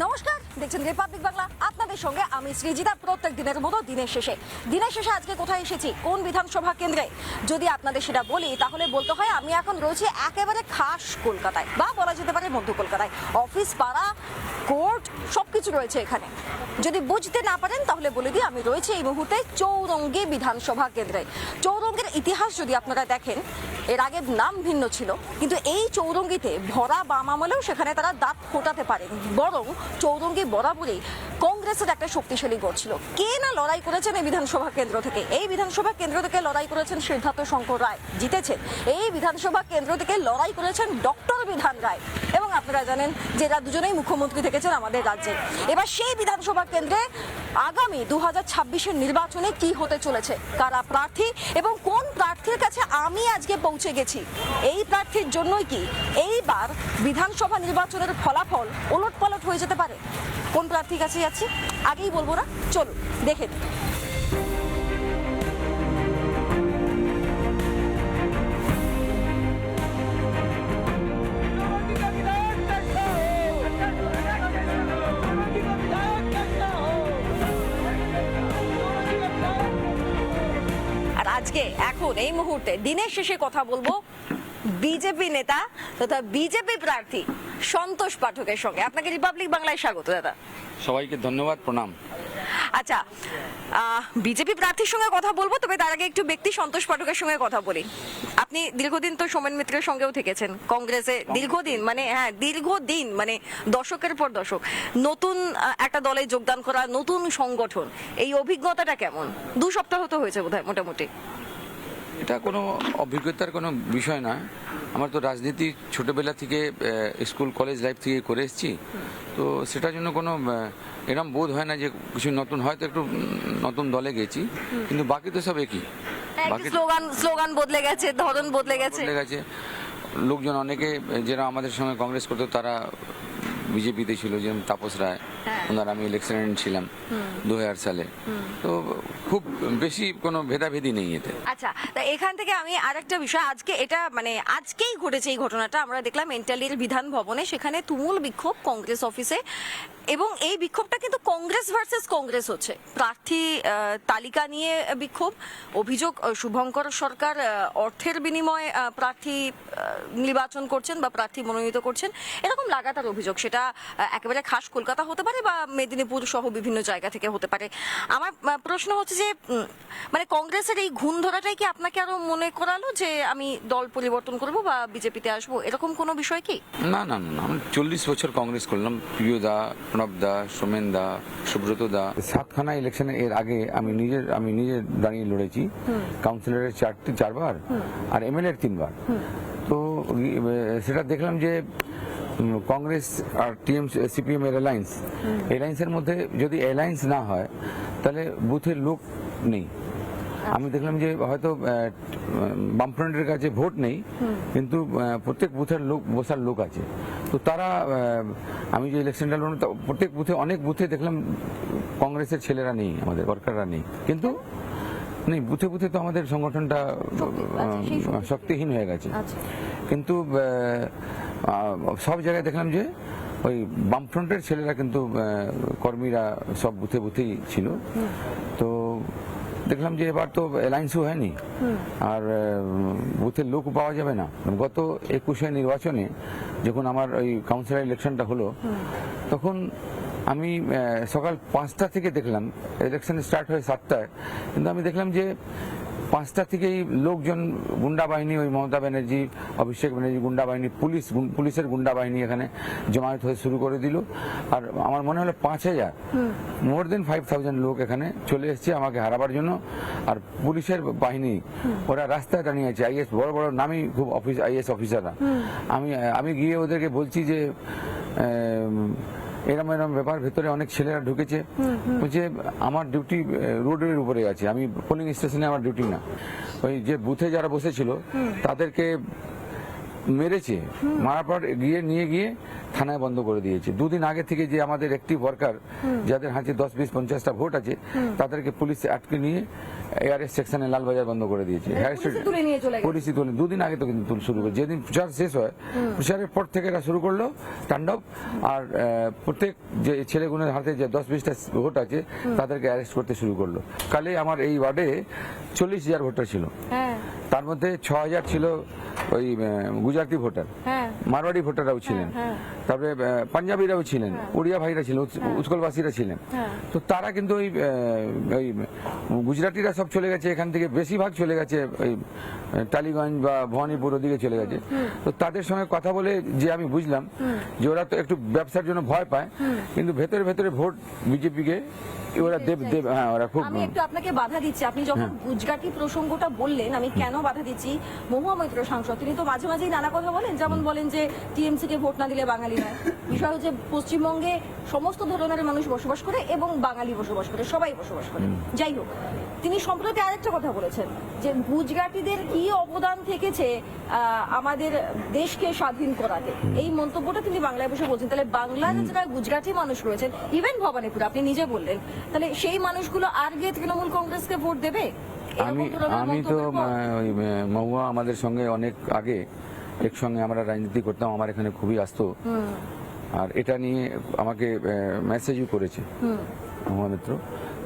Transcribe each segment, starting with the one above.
নমস্কার, দেখছেন রিপাবলিক বাংলা। আপনাদের সঙ্গে আমি সৃজিতা। প্রত্যেক দিনের মতো দিনের শেষে আজকে কোথায় এসেছি, কোন বিধানসভা কেন্দ্রে যদি আপনাদের সেটা বলি তাহলে বলতে হয় আমি এখন রয়েছি একেবারে খাস কলকাতায়, বা বলা যেতে পারে মধ্য কলকাতায়। অফিস, পাড়া, কোর্ট সবকিছু রয়েছে এখানে। যদি বুঝতে না পারেন তাহলে বলে দিই, আমি রয়েছে এই মুহূর্তে চৌরঙ্গী বিধানসভা কেন্দ্রে। চৌরঙ্গের ইতিহাস যদি আপনারা দেখেন, এর আগে নাম ভিন্ন ছিল, কিন্তু এই চৌরঙ্গিতে ভরা বাম আমলেও সেখানে তারা দাঁত ফোটাতে পারেন। বরং চৌরঙ্গি বরাবরই কংগ্রেসের একটা শক্তিশালী গড় ছিল। কে না লড়াই করেছেন এই বিধানসভা কেন্দ্র থেকে। এই বিধানসভা কেন্দ্র থেকে লড়াই করেছেন সিদ্ধার্থ শঙ্কর রায়, জিতেছেন। এই বিধানসভা কেন্দ্র থেকে লড়াই করেছেন ডক্টর বিধান রায়, এবং আপনারা জানেন যে এরা দুজনেই মুখ্যমন্ত্রী থেকেছেন আমাদের রাজ্যে। এবার সেই বিধানসভা কেন্দ্রে আগামী 2026-এর নির্বাচনে কি হতে চলেছে, কারা প্রার্থী এবং কোন প্রার্থীর কাছে আমি আজকে পৌঁছে গেছি, এই প্রার্থীর জন্যই কি এইবার বিধানসভা নির্বাচনের ফলাফল ওলটপালট হয়ে যেতে পারে। কোন প্রার্থীর কাছে যাচ্ছি আগেই বলবো না, চলুন দেখে নিই। আর আজকে এখন এই মুহূর্তে দিনের শেষে কথা বলবো বিজেপি নেতা তথা বিজেপি প্রার্থী সন্তোষ পাঠকের সঙ্গে। আপনাকে রিপাবলিক বাংলায় স্বাগত দাদা। সবাইকে ধন্যবাদ, প্রণাম। আচ্ছা, বিজেপি প্রার্থীর সঙ্গে কথা বলবো, তবে তার আগে একটু ব্যক্তি সন্তোষ পাঠকের সঙ্গে কথা বলি। আপনি দীর্ঘদিন তো সোমেন মিত্রের সঙ্গেও থেকেছেন কংগ্রেসে, দীর্ঘদিন মানে দশকের পর দশক। নতুন একটা দলে যোগদান করা, নতুন সংগঠন, এই অভিজ্ঞতাটা কেমন? 2 সপ্তাহ তো হয়েছে বোধহয় মোটামুটি। এটা কোনো অভিজ্ঞতার কোনো বিষয় না। আমার তো রাজনীতি ছোটবেলা থেকে, স্কুল কলেজ লাইফ থেকে করে এসেছি, তো সেটার জন্য কোনো এরকম বোধ হয় না যে কিছু নতুন, হয়তো একটু নতুন দলে গেছি, কিন্তু বাকি তো সব একই। বাকি স্লোগান বদলে গেছে, ধরন বদলে গেছে। লোকজন অনেকে যারা আমাদের সঙ্গে কংগ্রেস করতো তারা বিজেপিতে ছিল, যেমন তাপস রায়, ওনার আমি ইলেকশনে ছিলাম 2000 সালে। তো খুব বেশি কোনো ভেদাভেদি নেই এতে। আচ্ছা, তা এখান থেকে আমি আরেকটা বিষয়, আজকে এটা মানে আজকেই ঘটেছে এই ঘটনাটা, আমরা দেখলাম এন্টালির বিধান ভবনে, সেখানে তুমুল বিক্ষোভ কংগ্রেস অফিসে, এবং এই বিক্ষোভটা কিন্তু কংগ্রেস ভার্সেস কংগ্রেস হচ্ছে। প্রার্থী তালিকা নিয়ে বিক্ষোভ, অভিযোগ শুভঙ্কর সরকার অর্থের বিনিময়ে প্রার্থী নির্বাচন করছেন বা প্রার্থী মনোনীত করছেন, এরকম লাগাতার অভিযোগ। সেটা একেবারে খাস কলকাতা হতে পারে বা মেদিনীপুর সহ বিভিন্ন জায়গা থেকে হতে পারে। আমার প্রশ্ন হচ্ছে যে মানে কংগ্রেসের এই ঘুণ ধরাটাই কি আপনাকে আরো মনে করালো যে আমি দল পরিবর্তন করব বা বিজেপিতে আসবো, এরকম কোনো বিষয় কি? না না না, আমি 40 বছর কংগ্রেস করলাম। প্রিয় দা, প্রণব দা, সোমেন দা, সুব্রত দা, 7খানা ইলেকশনে এর আগে আমি নিজে দাঁড়িয়ে লড়েছি। কাউন্সিলরের 4বার আর এমএলএর 3বার। তো সেটা দেখলাম যে কংগ্রেস আর সিপিএম এর অ্যালায়েন্সের মধ্যে যদি অ্যালায়েন্স না হয় তাহলে বুথের লোক নেই। আমি দেখলাম যে হয়তো বামফ্রন্টের কাছে ভোট নেই, কিন্তু প্রত্যেক বুথের বসার লোক আছে। তো তারা, আমি যে ইলেকশনটা লড়লাম প্রত্যেক বুথে, অনেক বুথে দেখলাম কংগ্রেসের ছেলেরা নেই, আমাদের ওয়ার্কাররা নেই, কিন্তু নেই বুথে বুথে তো আমাদের সংগঠনটা শক্তিহীন হয়ে গেছে। কিন্তু সব জায়গায় দেখলাম যে ওই বামফ্রন্টের ছেলেরা, কিন্তু কর্মীরা সব বুথে বুথেই ছিল। তো দেখলাম যে এবার তো অ্যালায়েন্সও হয়নি, আর বুথের লোক পাওয়া যাবে না। গত 21 নির্বাচনে যখন আমার ওই কাউন্সিলর ইলেকশনটা হলো, তখন আমি সকাল 5টা থেকে দেখলাম, ইলেকশন স্টার্ট হয় 7টায়, কিন্তু আমি দেখলাম যে 5টা থেকেই লোকজন, গুন্ডা বাহিনী, ওই মমতা ব্যানার্জি, অভিষেক ব্যানার্জি গুন্ডা বাহিনী, পুলিশের গুন্ডা বাহিনী এখানে জমায়েত হয়ে শুরু করে দিল। আর আমার মনে হলো 5000, মোর দেন 5000 লোক এখানে চলে এসেছে আমাকে হারাবার জন্য। আর পুলিশের বাহিনী ওরা রাস্তায় দাঁড়িয়ে আছে, বড় বড় নামি খুব আইএস অফিসাররা। আমি গিয়ে ওদেরকে বলছি যে এরম ব্যাপার, ভেতরে অনেক ছেলেরা ঢুকেছে। বলছে আমার ডিউটি রোডের উপরে আছে, আমি পোলিং স্টেশনে আমার ডিউটি না। ওই যে বুথে যারা বসেছিল তাদেরকে মেরেছে, মারার পর নিয়ে গিয়ে থানায় বন্ধ করে দিয়েছে। দুদিন আগে থেকে যে আমাদের অ্যাক্টিভ ওয়ার্কার যাদের হাতে 10, 20, 50টা ভোট আছে তাদেরকে পুলিশ আটকে নিয়ে এআরএস সেকশনে লালবাজার বন্ধ করে দিয়েছে। পুলিশই তুলে দুদিন আগে তো কিন্তু শুরু করে, যেদিন প্রচার শেষ হয় প্রচারের পর থেকে এরা শুরু করলো তাণ্ডব। আর প্রত্যেক যে ছেলেগুলোর হাতে যে 10-20টা ভোট আছে তাদেরকে অ্যারেস্ট করতে শুরু করলো। কালে আমার এই ওয়ার্ডে 40,000 ভোটার ছিল, তার মধ্যে 6,000 ছিল ওই গুজরাটি ভোটার, মারওয়াড়ি ভোটাররাও ছিলেন, তারপরে পাঞ্জাবিরাও ছিলেন, উড়িয়া ভাইরা ছিলেন, উৎকলবাসীরা ছিলেন। তো তারা কিন্তু ওই গুজরাটিরা সব চলে গেছে এখান থেকে, বেশিরভাগ চলে গেছে ওই টালিগঞ্জ বা ভবানীপুর ওদিকে চলে গেছে। তো তাদের সঙ্গে কথা বলে যে আমি বুঝলাম যে ওরা তো একটু ব্যবসার জন্য ভয় পায়, কিন্তু ভেতরে ভেতরে ভোট বিজেপিকে ওরা দেব। হ্যাঁ, ওরা খুব। আমি একটু আপনাকে বাধা দিচ্ছি, আপনি যখন গুজরাটি প্রসঙ্গটা বললেন, আমি কেন বাধা দিচ্ছি, মহুয়া মৈত্র সাংসদ তিনি তো মাঝে মাঝেই নানা কথা বলেন, যেমন বলেন যে টিএমসি কে ভোট না দিলে বাঙালি নয়। বিষয় হচ্ছে পশ্চিমবঙ্গে সমস্ত ধরনের মানুষ বসবাস করে এবং বাঙালি বসবাস করে, সবাই বসবাস করে। যাই হোক, তিনি সম্প্রতি আরেকটা কথা বলেছেন যে গুজরাটিদের কি অবদান থেকেছে আমাদের দেশকে স্বাধীন করাতে, এই মন্তব্যটা তিনি বাংলায় বসে বলছেন। তাহলে বাংলার যারা গুজরাটি মানুষ রয়েছেন, ইভেন ভবানীপুর আপনি নিজে বললেন, তাহলে সেই মানুষগুলো আর গিয়ে তৃণমূল কংগ্রেসকে ভোট দেবে? আমি তো ওই মহুয়া আমাদের সঙ্গে অনেক আগে একসঙ্গে আমরা রাজনীতি করতাম, আমার এখানে খুবই আসতো, আর এটা নিয়ে আমাকে মেসেজও করেছে মহুয়া মিত্র।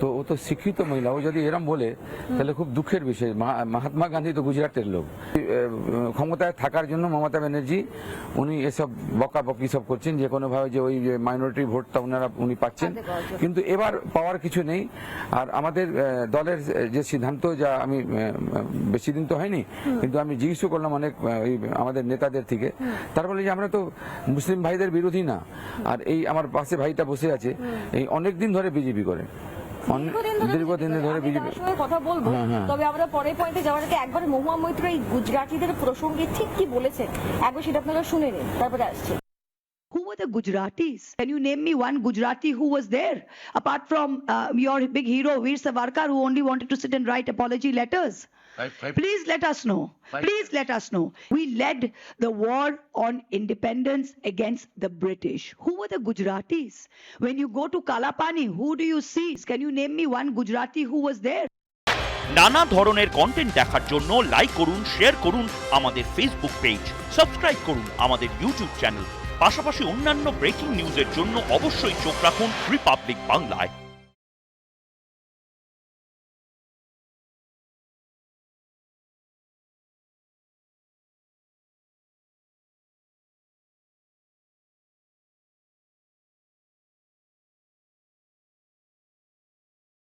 তো ও তো শিক্ষিত মহিলা, ও যদি এরম বলে তাহলে খুব দুঃখের বিষয়। মহাত্মা গান্ধী তো গুজরাটের লোক, ক্ষমতায় থাকার জন্য মমতা ব্যানার্জি উনি এসব বকাবকি সব করছেন যে কোনোভাবে যে ওই মাইনরিটি ভোটটা উনি পাচ্ছেন, কিন্তু এবার পাওয়ার কিছু নেই। আর আমাদের দলের যে সিদ্ধান্ত, যা আমি বেশি দিন তো হয়নি, কিন্তু আমি জিজ্ঞেস করলাম অনেক আমাদের নেতাদের থেকে, তার বলে যে আমরা তো মুসলিম ভাইদের বিরোধী না, আর এই আমার পাশে ভাইটা বসে আছে এই অনেক দিন ধরে বিজেপি করে, দীর্ঘদিন ধরে বিজেপি কথা বলবো। তবে আমরা পরের পয়েন্টে যাওয়ার আগে একবার মহুয়া মৈত্র এই গুজরাটিদের প্রসঙ্গে ঠিক কি বলেছেন একবার সেটা আপনারা শুনে নিন, তারপরে আসছে। Who were the Gujaratis? Can you name me one Gujarati who was there? Apart from your big hero, Veer Savarkar, who only wanted to sit and write apology letters. Please let us know. Please let us know. We led the war on independence against the British. Who were the Gujaratis? When you go to Kalapani, who do you see? Can you name me one Gujarati who was there? নানা ধরনের content দেখার জন্য like করুন, share করুন আমাদের Facebook page, subscribe করুন আমাদের YouTube channel. পাশাপাশি অন্যান্য ব্রেকিং নিউজের জন্য অবশ্যই চোখ রাখুন রিপাবলিক বাংলায়।